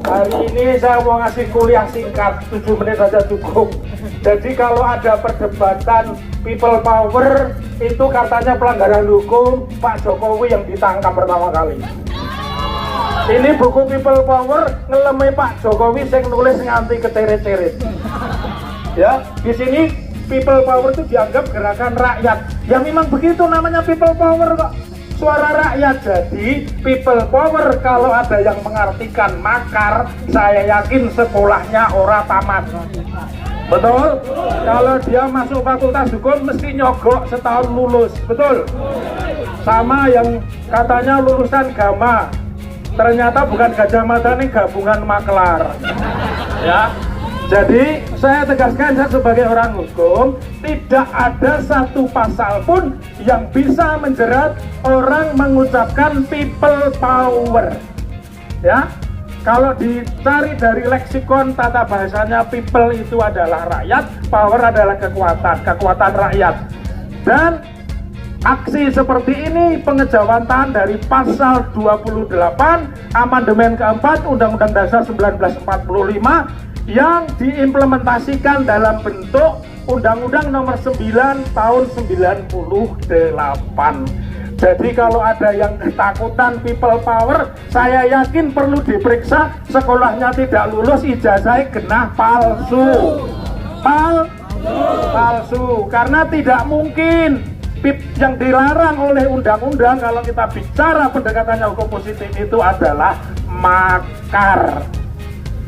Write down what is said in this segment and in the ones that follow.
Hari ini saya mau ngasih kuliah singkat, 7 menit saja cukup. Jadi kalau ada perdebatan people power, itu katanya pelanggaran hukum Pak Jokowi yang ditangkap pertama kali. Ini buku people power ngelemai Pak Jokowi yang nulis nganti keteret-teret. Ya, di sini people power itu dianggap gerakan rakyat. Ya memang begitu namanya people power kok. Suara rakyat. Jadi people power kalau ada yang mengartikan makar, saya yakin sekolahnya ora tamat. Betul? Kalau dia masuk fakultas hukum mesti nyogok setahun lulus. Betul? Sama yang katanya lulusan Gama, ternyata bukan Gajah Mada, ini gabungan maklar. Ya. Jadi saya tegaskan, saya sebagai orang hukum, tidak ada satu pasal pun yang bisa menjerat orang mengucapkan people power. Ya, kalau dicari dari leksikon tata bahasanya, people itu adalah rakyat, power adalah kekuatan rakyat. Dan aksi seperti ini pengejawantahan dari pasal 28 amandemen keempat Undang-Undang Dasar 1945 yang diimplementasikan dalam bentuk Undang-Undang Nomor 9 Tahun 98. Jadi kalau ada yang ketakutan people power, saya yakin perlu diperiksa, sekolahnya tidak lulus, ijazahnya genah palsu. Palsu, karena tidak mungkin yang dilarang oleh undang-undang kalau kita bicara pendekatannya hukum positif itu adalah makar.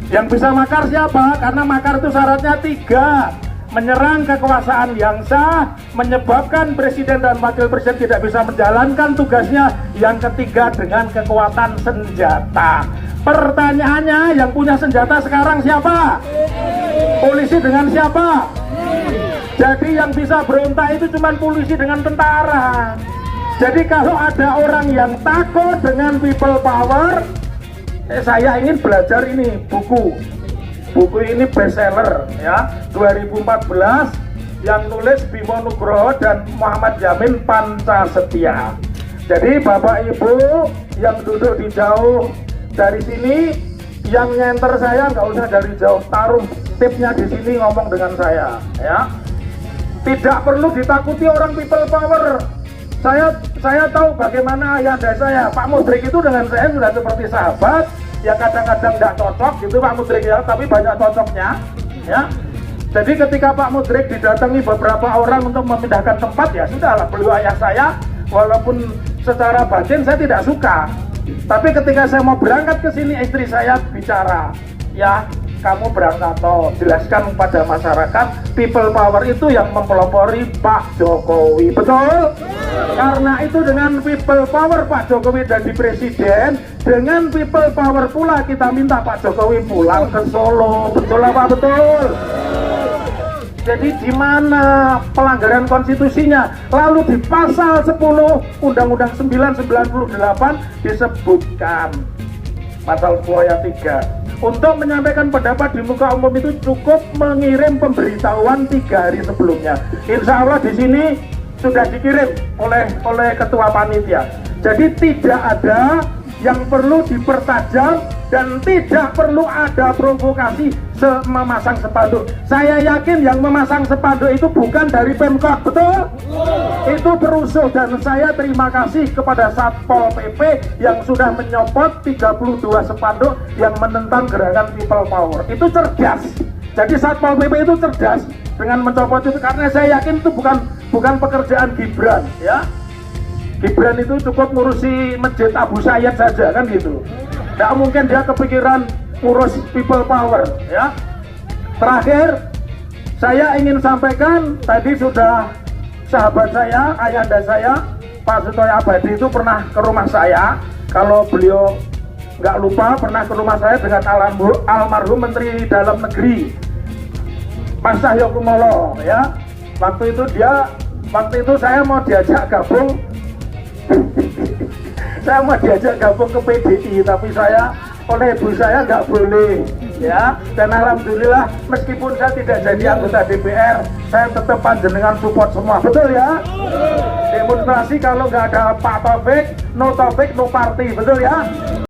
Yang bisa makar siapa? Karena makar itu syaratnya 3: menyerang kekuasaan yang sah, menyebabkan presiden dan wakil presiden tidak bisa menjalankan tugasnya, yang ketiga dengan kekuatan senjata. Pertanyaannya, yang punya senjata sekarang siapa? Polisi dengan siapa? Jadi yang bisa berontak itu cuma polisi dengan tentara. Jadi kalau ada orang yang takut dengan people power, saya ingin belajar ini buku ini bestseller ya, 2014, yang nulis Bimo Nugroho dan Muhammad Yamin Pancasetia. Jadi Bapak Ibu yang duduk di jauh dari sini, yang nyenter saya nggak usah dari jauh, taruh tipnya di sini, ngomong dengan saya ya. Tidak perlu ditakuti orang people power. Saya tahu bagaimana ayahanda saya, Pak Mudrik itu dengan saya sudah seperti sahabat. Ya kadang-kadang tidak cocok gitu Pak Mudrik ya, tapi banyak cocoknya ya. Jadi ketika Pak Mudrik didatangi beberapa orang untuk memindahkan tempat, ya sudahlah, beliau ayah saya, walaupun secara batin saya tidak suka. Tapi ketika saya mau berangkat ke sini, istri saya bicara, ya kamu berangkat toh, jelaskan kepada masyarakat people power itu yang mempelopori Pak Jokowi. Betul? Karena itu dengan people power Pak Jokowi jadi presiden, dengan people power pula kita minta Pak Jokowi pulang ke Solo. Betul apa betul? Jadi di mana pelanggaran konstitusinya? Lalu di pasal 10 Undang-Undang 998 disebutkan pasal 2 ayat 3. Untuk menyampaikan pendapat di muka umum itu cukup mengirim pemberitahuan 3 hari sebelumnya. Insya Allah di sini sudah dikirim oleh ketua panitia. Jadi tidak ada yang perlu dipertajam dan tidak perlu ada provokasi memasang spanduk. Saya yakin yang memasang spanduk itu bukan dari Pemkot, betul? Itu berusuh, dan saya terima kasih kepada Satpol PP yang sudah menyopot 32 spanduk yang menentang gerakan people power. Itu cerdas. Jadi Satpol PP itu cerdas dengan mencopot itu, karena saya yakin itu bukan pekerjaan Gibran ya. Gibran itu cukup ngurusi Masjid Abu Sayyid saja kan gitu. Tidak mungkin dia kepikiran ngurus people power ya. Terakhir saya ingin sampaikan, tadi sudah sahabat saya, ayahanda saya, Pak Sutoyo Abadi itu pernah ke rumah saya. Kalau beliau nggak lupa, pernah ke rumah saya dengan almarhum Menteri Dalam Negeri Mas Cahyokumolo ya. Waktu itu saya mau diajak gabung saya mau diajak gabung ke PDI, tapi saya oleh ibu saya nggak boleh ya. Dan alhamdulillah meskipun saya tidak jadi anggota DPR, saya tetap panjenengan support semua, betul ya. Demonstrasi kalau nggak ada Pak Taufik, no Taufik, no party, betul ya.